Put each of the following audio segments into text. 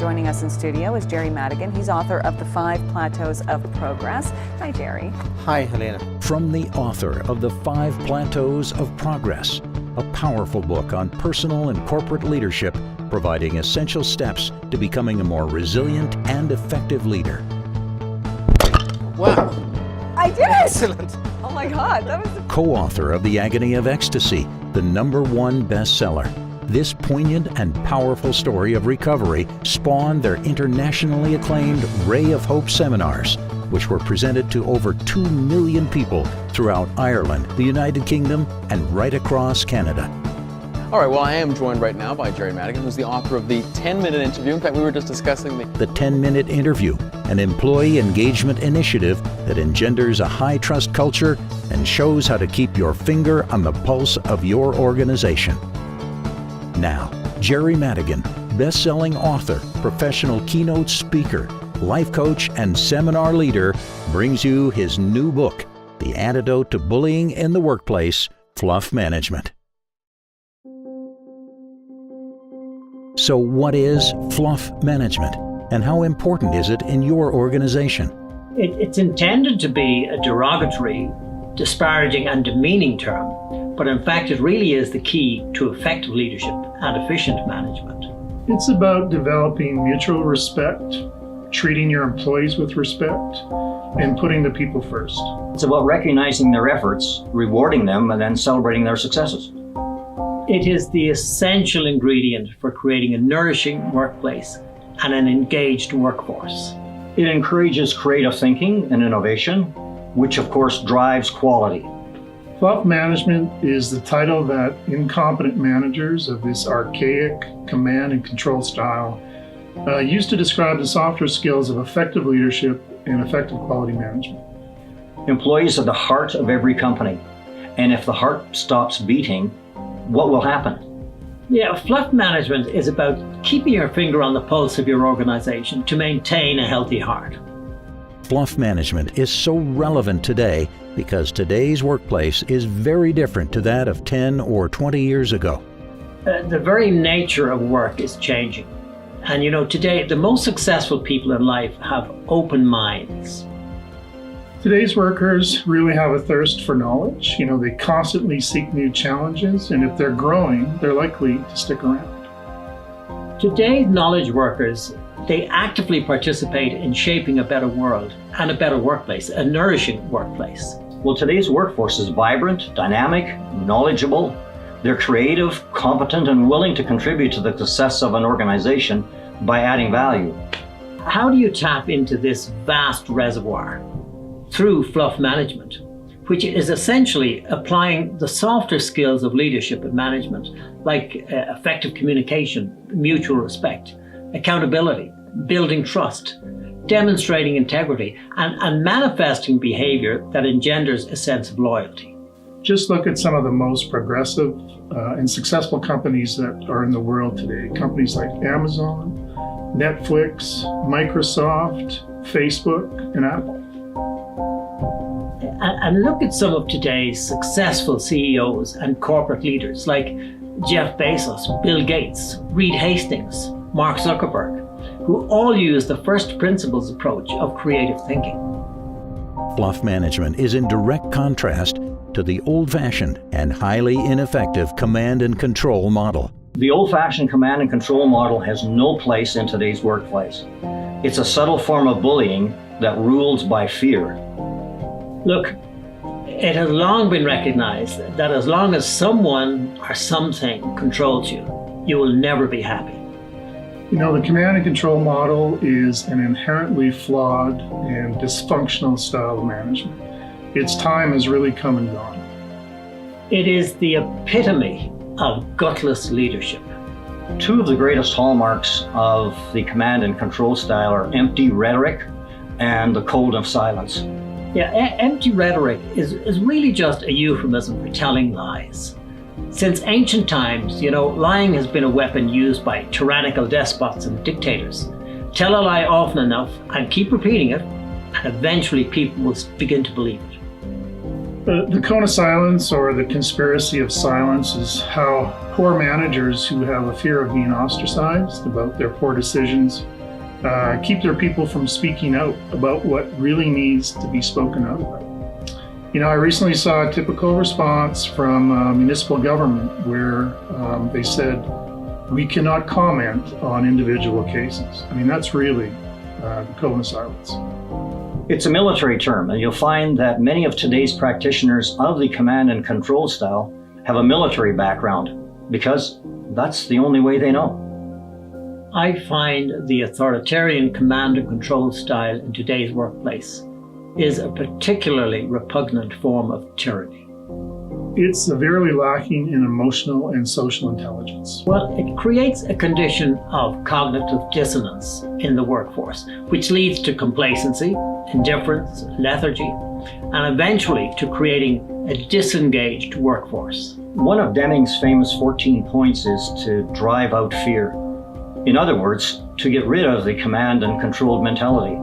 joining us in studio is Jerry Madigan. He's author of The 5 Plateaus of Progress. Hi, Jerry. Hi, Helena. From the author of The 5 Plateaus of Progress, a powerful book on personal and corporate leadership, providing essential steps to becoming a more resilient and effective leader. Wow. I did it! Excellent. Oh my God, that was... Co-author of The Agony of Ecstasy, the #1 bestseller. This poignant and powerful story of recovery spawned their internationally acclaimed Ray of Hope seminars, which were presented to over 2 million people throughout Ireland, the United Kingdom, and right across Canada. All right, well, I am joined right now by Jerry Madigan, who's the author of the 10-minute interview. In fact, we were just discussing the 10-minute interview, an employee engagement initiative that engenders a high-trust culture and shows how to keep your finger on the pulse of your organization. Now, Jerry Madigan, best-selling author, professional keynote speaker, life coach, and seminar leader, brings you his new book, The Antidote to Bullying in the Workplace, Fluff Management. So what is Fluff Management, and how important is it in your organization? It's intended to be a derogatory, disparaging and demeaning term, but in fact it really is the key to effective leadership and efficient management. It's about developing mutual respect, treating your employees with respect, and putting the people first. It's about recognizing their efforts, rewarding them, and then celebrating their successes. It is the essential ingredient for creating a nourishing workplace and an engaged workforce. It encourages creative thinking and innovation, which of course drives quality. Fluff Management is the title that incompetent managers of this archaic command and control style used to describe the softer skills of effective leadership and effective quality management. Employees are the heart of every company, and if the heart stops beating, what will happen? Yeah, Fluff Management is about keeping your finger on the pulse of your organization to maintain a healthy heart. Fluff Management is so relevant today because today's workplace is very different to that of 10 or 20 years ago. The very nature of work is changing. And you know, today the most successful people in life have open minds. Today's workers really have a thirst for knowledge. You know, they constantly seek new challenges, and if they're growing, they're likely to stick around. Today's knowledge workers, they actively participate in shaping a better world and a better workplace, a nourishing workplace. Well, today's workforce is vibrant, dynamic, knowledgeable. They're creative, competent, and willing to contribute to the success of an organization by adding value. How do you tap into this vast reservoir? Through Fluff Management, which is essentially applying the softer skills of leadership and management, like effective communication, mutual respect, accountability, building trust, demonstrating integrity, and manifesting behavior that engenders a sense of loyalty. Just look at some of the most progressive and successful companies that are in the world today. Companies like Amazon, Netflix, Microsoft, Facebook, and Apple. And look at some of today's successful CEOs and corporate leaders like Jeff Bezos, Bill Gates, Reed Hastings, Mark Zuckerberg, who all use the first principles approach of creative thinking. Fluff Management is in direct contrast to the old-fashioned and highly ineffective command and control model. The old-fashioned command and control model has no place in today's workplace. It's a subtle form of bullying that rules by fear. Look, it has long been recognized that as long as someone or something controls you, you will never be happy. You know, the command and control model is an inherently flawed and dysfunctional style of management. Its time has really come and gone. It is the epitome of gutless leadership. Two of the greatest hallmarks of the command and control style are empty rhetoric and the code of silence. Yeah, empty rhetoric is really just a euphemism for telling lies. Since ancient times, you know, lying has been a weapon used by tyrannical despots and dictators. Tell a lie often enough and keep repeating it, and eventually people will begin to believe it. The cone of silence, or the conspiracy of silence, is how poor managers who have a fear of being ostracized about their poor decisions keep their people from speaking out about what really needs to be spoken out about. I recently saw a typical response from municipal government where they said, we cannot comment on individual cases. That's really the cone of silence. It's a military term, and you'll find that many of today's practitioners of the command and control style have a military background because that's the only way they know. I find the authoritarian command and control style in today's workplace is a particularly repugnant form of tyranny. It's severely lacking in emotional and social intelligence. Well, it creates a condition of cognitive dissonance in the workforce, which leads to complacency, indifference, lethargy, and eventually to creating a disengaged workforce. One of Deming's famous 14 points is to drive out fear. In other words, to get rid of the command and controlled mentality.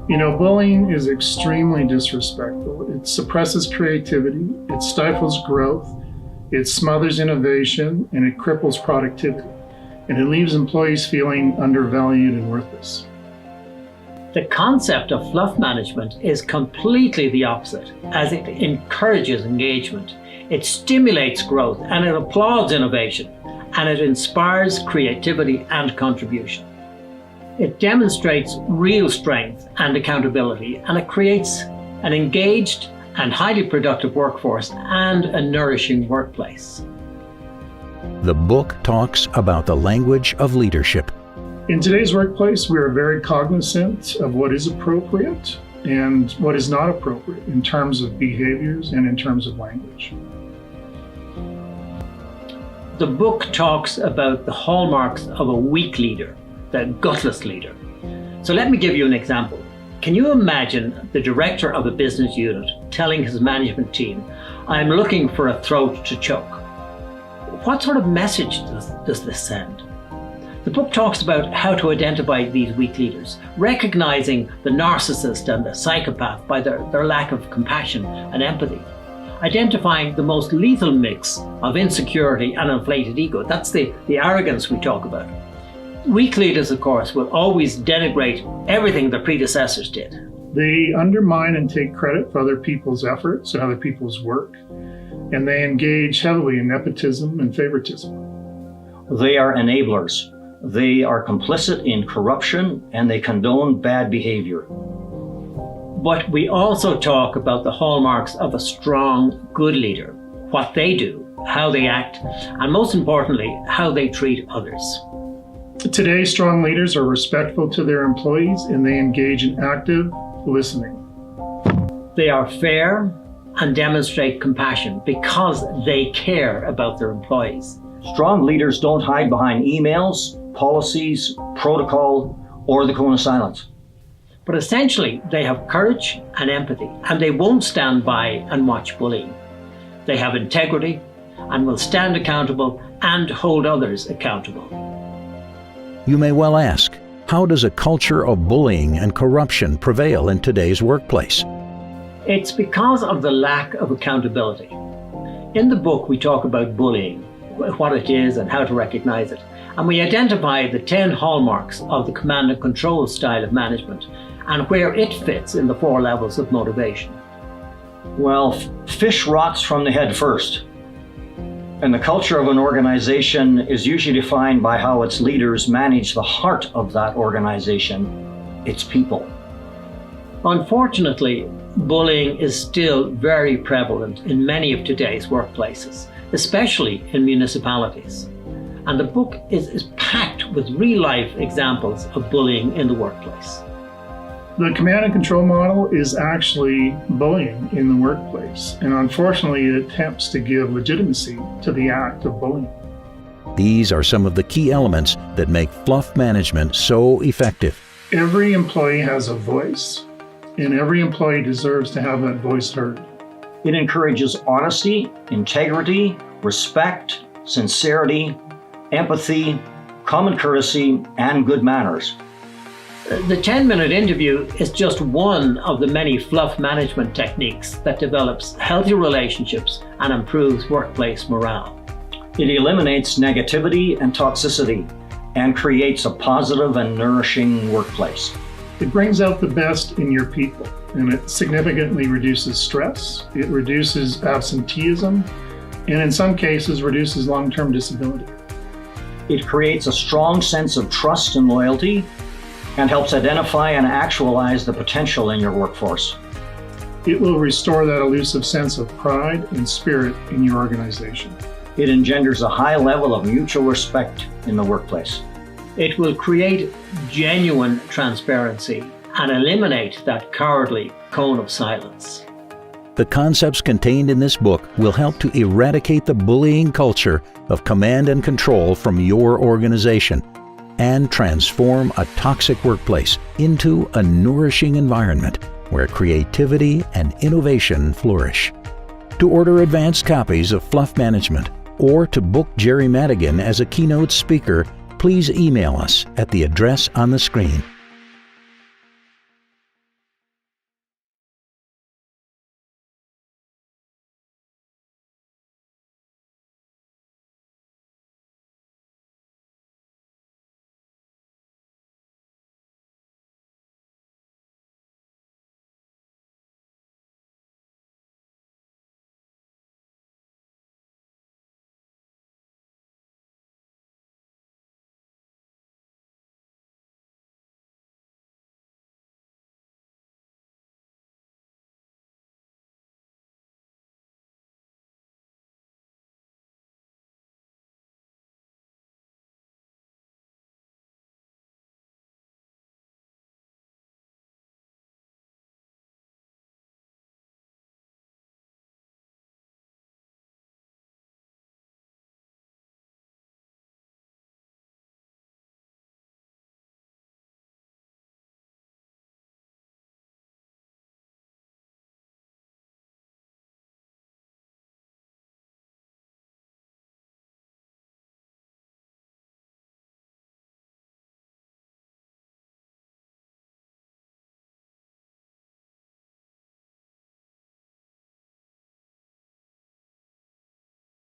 Bullying is extremely disrespectful. It suppresses creativity, it stifles growth, it smothers innovation, and it cripples productivity. And it leaves employees feeling undervalued and worthless. The concept of fluff management is completely the opposite, as it encourages engagement, it stimulates growth, and it applauds innovation, and it inspires creativity and contribution. It demonstrates real strength and accountability, and it creates an engaged and highly productive workforce and a nourishing workplace. The book talks about the language of leadership. In today's workplace, we are very cognizant of what is appropriate and what is not appropriate in terms of behaviors and in terms of language. The book talks about the hallmarks of a weak leader, the gutless leader. So let me give you an example. Can you imagine the director of a business unit telling his management team, I'm looking for a throat to choke? What sort of message does this send? The book talks about how to identify these weak leaders, recognizing the narcissist and the psychopath by their lack of compassion and empathy, identifying the most lethal mix of insecurity and inflated ego. That's the arrogance we talk about. Weak leaders, of course, will always denigrate everything their predecessors did. They undermine and take credit for other people's efforts and other people's work, and they engage heavily in nepotism and favoritism. They are enablers. They are complicit in corruption, and they condone bad behavior. But we also talk about the hallmarks of a strong, good leader, what they do, how they act, and most importantly, how they treat others. Today, strong leaders are respectful to their employees and they engage in active listening. They are fair and demonstrate compassion because they care about their employees. Strong leaders don't hide behind emails, policies, protocol, or the cone of silence. But essentially, they have courage and empathy, and they won't stand by and watch bullying. They have integrity and will stand accountable and hold others accountable. You may well ask, how does a culture of bullying and corruption prevail in today's workplace? It's because of the lack of accountability. In the book, we talk about bullying, what it is and how to recognize it. And we identify the 10 hallmarks of the command and control style of management and where it fits in the 4 levels of motivation. Well, fish rots from the head first. And the culture of an organization is usually defined by how its leaders manage the heart of that organization, its people. Unfortunately, bullying is still very prevalent in many of today's workplaces, especially in municipalities. And the book is packed with real-life examples of bullying in the workplace. The command and control model is actually bullying in the workplace, and unfortunately it attempts to give legitimacy to the act of bullying. These are some of the key elements that make fluff management so effective. Every employee has a voice, and every employee deserves to have that voice heard. It encourages honesty, integrity, respect, sincerity, empathy, common courtesy, and good manners. The 10-minute interview is just one of the many fluff management techniques that develops healthy relationships and improves workplace morale. It eliminates negativity and toxicity and creates a positive and nourishing workplace. It brings out the best in your people, and it significantly reduces stress, it reduces absenteeism, and in some cases reduces long-term disability. It creates a strong sense of trust and loyalty and helps identify and actualize the potential in your workforce. It will restore that elusive sense of pride and spirit in your organization. It engenders a high level of mutual respect in the workplace. It will create genuine transparency and eliminate that cowardly cone of silence. The concepts contained in this book will help to eradicate the bullying culture of command and control from your organization and transform a toxic workplace into a nourishing environment where creativity and innovation flourish. To order advanced copies of Fluff Management or to book Jerry Madigan as a keynote speaker, please email us at the address on the screen.